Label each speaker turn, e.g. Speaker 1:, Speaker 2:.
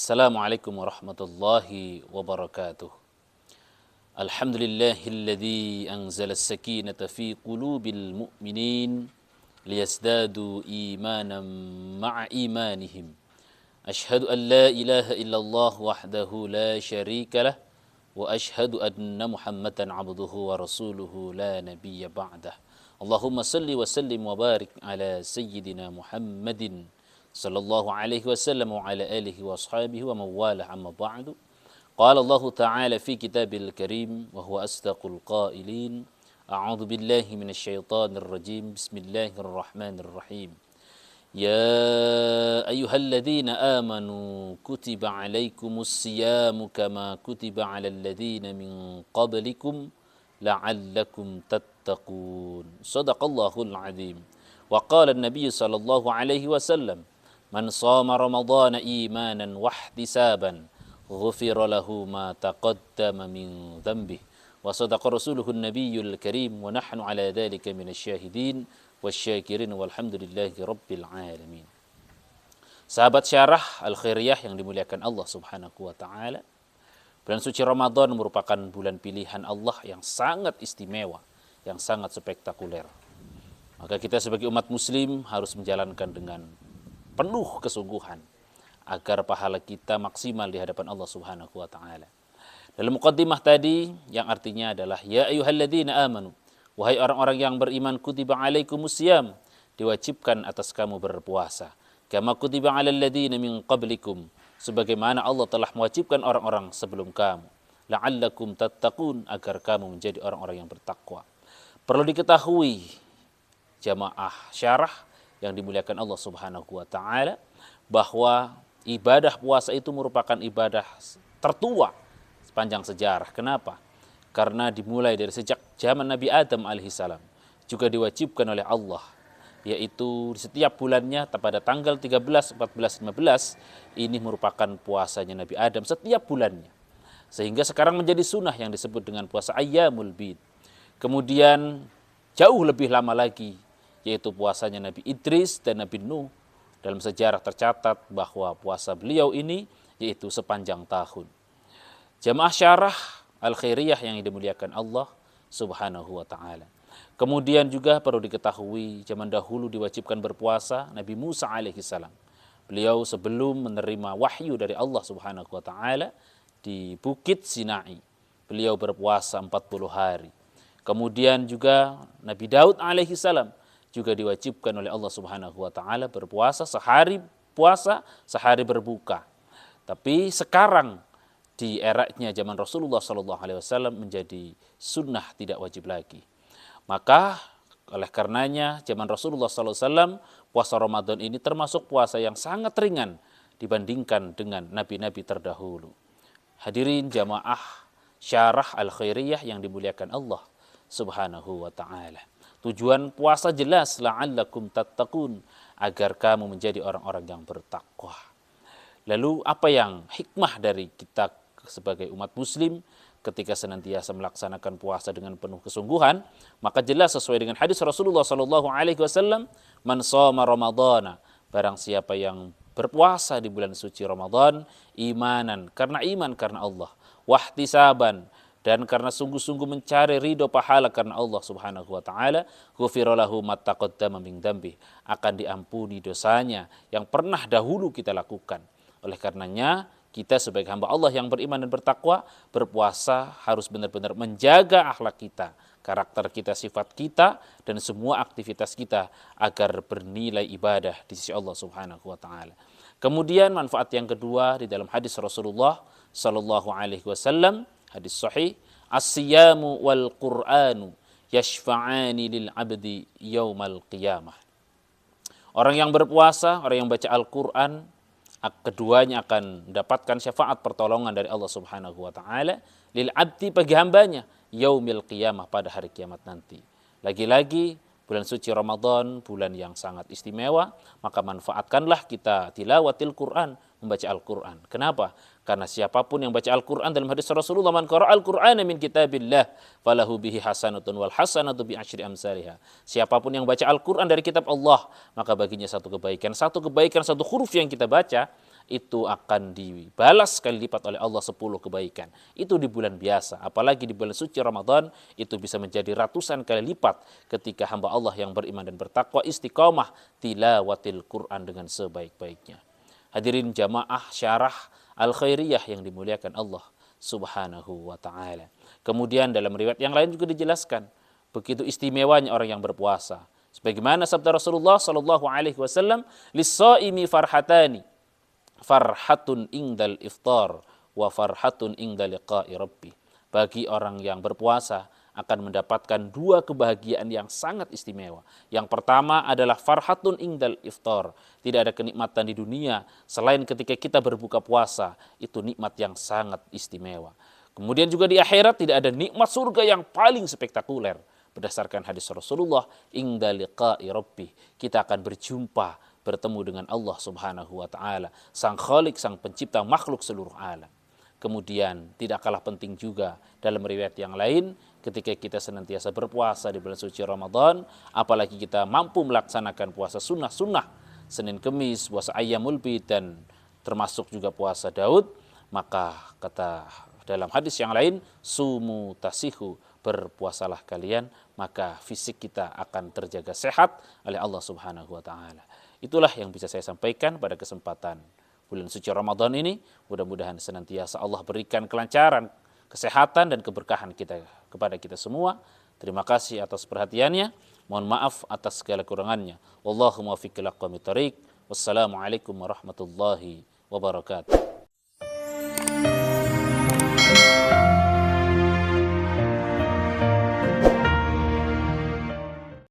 Speaker 1: Assalamualaikum warahmatullahi wabarakatuh. Alhamdulillahilladzi anzala as-sakinata fi qulubil mu'minin liyazdadu imanan ma'a imanihim. Ashhadu an la ilaha illallah wahdahu la syarika lah wa ashhadu anna Muhammadan abduhu wa rasuluhu la nabiyya ba'dah. Allahumma salli wa sallim wa barik ala sayyidina Muhammadin sallallahu alaihi wasallam wa ala alihi wa ashabihi wa mawalah amma ba'du. Qala Allah Ta'ala fi kitabil karim wa huwa asdaqul qailin. A'udzu billahi minasyaitonir rajim. Bismillahirrahmanirrahim. Ya ayyuhalladzina amanu kutiba alaikumus siyamu kama kutiba alal ladzina min qablikum la'allakum tattaqun. Shadaqallahul azim. Wa qala an-nabiy sallallahu alaihi wasallam, man shama ramadhana imanan wahtisaban ghufira lahu ma taqaddama min dhanbihi. Wa sadaqa rasuluhun nabiyyul karim wa nahnu ala dhalika minasyahidin wasyakirin walhamdulillahi rabbil alamin. Sahabat syarah Al-Khairiyah yang dimuliakan Allah Subhanahu wa taala, bulan suci Ramadan merupakan bulan pilihan Allah yang sangat istimewa, yang sangat spektakuler. Maka kita sebagai umat muslim harus menjalankan dengan penuh kesungguhan agar pahala kita maksimal di hadapan Allah Subhanahu wa taala. Dalam muqaddimah tadi yang artinya adalah ya ayyuhalladzina amanu, wahai orang-orang yang beriman, kutiba alaikumusiyam, diwajibkan atas kamu berpuasa. Kama kutiba alal ladzina min qablikum, sebagaimana Allah telah mewajibkan orang-orang sebelum kamu. La'allakum tattaqun, agar kamu menjadi orang-orang yang bertakwa. Perlu diketahui jamaah syarah yang dimuliakan Allah Subhanahu wa taala, bahwa ibadah puasa itu merupakan ibadah tertua sepanjang sejarah. Kenapa? Karena dimulai dari sejak zaman Nabi Adam alaihissalam, juga diwajibkan oleh Allah, yaitu di setiap bulannya pada tanggal 13, 14, 15 ini merupakan puasanya Nabi Adam setiap bulannya. Sehingga sekarang menjadi sunnah yang disebut dengan puasa Ayyamul Bid. Kemudian jauh lebih lama lagi, yaitu puasanya Nabi Idris dan Nabi Nuh. Dalam sejarah tercatat bahwa puasa beliau ini yaitu sepanjang tahun. Jamaah syarah Al-Khairiyah yang dimuliakan Allah Subhanahu wa taala. Kemudian juga perlu diketahui zaman dahulu diwajibkan berpuasa Nabi Musa alaihissalam. Beliau sebelum menerima wahyu dari Allah Subhanahu wa taala di Bukit Sinai, beliau berpuasa 40 hari. Kemudian juga Nabi Daud alaihissalam juga diwajibkan oleh Allah Subhanahu wa taala berpuasa sehari puasa, sehari berbuka. Tapi sekarang di eranya zaman Rasulullah sallallahu alaihi wasallam menjadi sunnah, tidak wajib lagi. Maka oleh karenanya zaman Rasulullah sallallahu alaihi wasallam puasa Ramadan ini termasuk puasa yang sangat ringan dibandingkan dengan nabi-nabi terdahulu. Hadirin jamaah syarah Al-Khairiyah yang dimuliakan Allah Subhanahu wa taala. Tujuan puasa jelas, la'allakum tattaqun, agar kamu menjadi orang-orang yang bertakwa. Lalu apa yang hikmah dari kita sebagai umat muslim ketika senantiasa melaksanakan puasa dengan penuh kesungguhan? Maka jelas sesuai dengan hadis Rasulullah sallallahu alaihi wasallam, man shoma ramadhana, barang siapa yang berpuasa di bulan suci Ramadan imanan, karena iman karena Allah, wahtisaban, dan karena sungguh-sungguh mencari ridho pahala karena Allah Subhanahu wa taala, ghufira lahu ma taqaddama min dzambi, akan diampuni dosanya yang pernah dahulu kita lakukan. Oleh karenanya kita sebagai hamba Allah yang beriman dan bertakwa, berpuasa harus benar-benar menjaga akhlak kita, karakter kita, sifat kita, dan semua aktivitas kita agar bernilai ibadah di sisi Allah Subhanahu wa taala. Kemudian manfaat yang kedua di dalam hadis Rasulullah sallallahu alaihi wasallam, hadis sahih, as-siyamu wal Qur'anu yashfa'ani lil abdi yaumal qiyamah. Orang yang berpuasa, orang yang baca Al-Quran, keduanya akan mendapatkan syafaat pertolongan dari Allah Subhanahu wa taala lil abdi, bagi hambanya, yaumil qiyamah, pada hari kiamat nanti. Lagi-lagi bulan suci Ramadan, bulan yang sangat istimewa, maka manfaatkanlah kita tilawatil Quran, membaca Al-Quran. Kenapa? Karena siapapun yang baca Al-Quran, dalam hadis Rasulullah, man qara'a al-Qur'ana min kitabillah falahu bihi hasanatun wal hasanatu bi asyri amsalihha. Siapapun yang baca Al-Quran dari kitab Allah, maka baginya satu kebaikan. Satu huruf yang kita baca itu akan dibalas sekali lipat oleh Allah 10 kebaikan. Itu di bulan biasa, apalagi di bulan suci Ramadan itu bisa menjadi ratusan kali lipat ketika hamba Allah yang beriman dan bertakwa istiqomah tilawatil Quran dengan sebaik-baiknya. Hadirin jamaah syarah Al-Khairiyah yang dimuliakan Allah Subhanahu wa ta'ala. Kemudian dalam riwayat yang lain juga dijelaskan begitu istimewanya orang yang berpuasa. Sebagaimana sabda Rasulullah sallallahu alaihi wasallam, "Lis-shaimi farhatani, farhatun indal iftar wa farhatun inda liqa'i rabbi." Bagi orang yang berpuasa akan mendapatkan dua kebahagiaan yang sangat istimewa. Yang pertama adalah farhatun indal iftar. Tidak ada kenikmatan di dunia selain ketika kita berbuka puasa. Itu nikmat yang sangat istimewa. Kemudian juga di akhirat tidak ada nikmat surga yang paling spektakuler. Berdasarkan hadis Rasulullah, inda liqa'i rabbi, kita akan bertemu dengan Allah Subhanahu wa taala, sang Khalik, sang pencipta makhluk seluruh alam. Kemudian tidak kalah penting juga dalam riwayat yang lain, ketika kita senantiasa berpuasa di bulan suci Ramadan, apalagi kita mampu melaksanakan puasa sunnah-sunnah, Senin Kemis, puasa Ayyamul Bid, dan termasuk juga puasa Daud, maka kata dalam hadis yang lain, sumu tasihu, berpuasalah kalian, maka fisik kita akan terjaga sehat oleh Allah Subhanahu wa taala. Itulah yang bisa saya sampaikan pada kesempatan bulan suci Ramadan ini. Mudah-mudahan senantiasa Allah berikan kelancaran, kesehatan dan keberkahan kepada kita semua. Terima kasih atas perhatiannya. Mohon maaf atas segala kurangannya. Wallahumma fiqil aqwamit thariq. Wassalamualaikum warahmatullahi wabarakatuh.